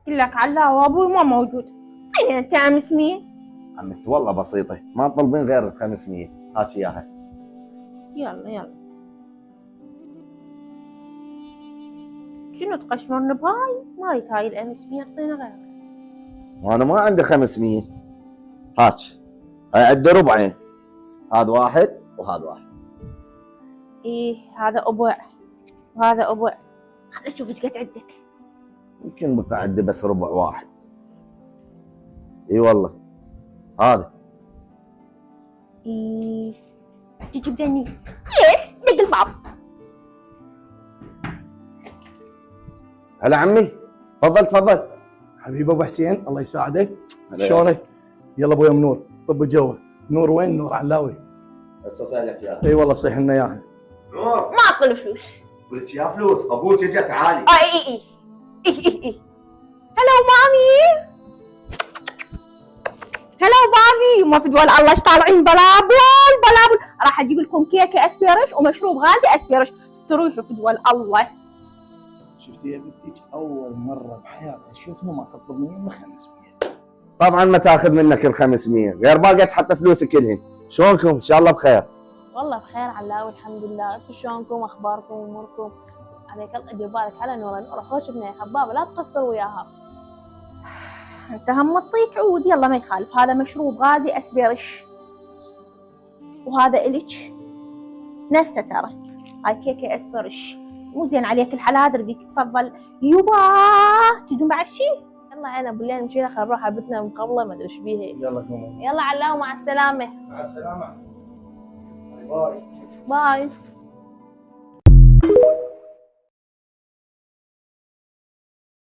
قلت لك علاء وابوي ما موجود. اين انت يا مسمية؟ عمتي والله بسيطة، ما تطلبين غير ال 500، هاتي اياها. يلا يلا. شنو تقشمرن بهاي؟ ما اريد هاي ال 500 اعطينا غيرها. وانا ما عندي 500. هات، هاي عندي ربعين، هذا واحد وهذا واحد. ايه هذا ابوع وهذا ابوع. خليني اشوف ايش قد عندك. يمكن بقى عندي بس ربع واحد. اي والله هذا. ايه تجيب لي يس دق الباب. هلا عمي، تفضل تفضل. حبيبي ابو حسين الله يساعدك. شلونك؟ يلا ابويا منور، طب جوه. نور وين؟ نور علاوي. هسه صايلك اياها. اي والله صيح لنا اياها. نور ما اعطي فلوس. قلت يا فلوس، ابوك اجى تعالي. اي هلو مامي. هلو بابي. ما في دول الله ايش طالعين بلابل. راح اجيب لكم كيكه اسبرش ومشروب غازي اسبرش، استروحوا في دول الله. شفتي يا بنتك اول مره بحياتي اشوفنا ما تطلب مني 500. طبعا ما تاخذ منك ال 500 غير باقي حتى فلوسك كلهن. شلونكم؟ ان شاء الله بخير. والله بخير علاوي الحمد لله. انتم شلونكم؟ اخباركم اموركم؟ عليك الله دير بالك على نوره خوش ابني حبابه لا تقصر وياها. انت هم تعطيك عود. يلا ما يخالف، هذا مشروب غازي اسبرش وهذا الك نفسه ترى. هاي كيكه اسبرش مو زين عليك الحلادر بيك. تفضل يبا. تدوم بعد شيء؟ يلا عينا بالليل مشينا خل نروح على بيتنا مقبله ما ادري ايش بيها. يلا قوموا. يلا علاو مع السلامه. مع السلامه. باي. باي.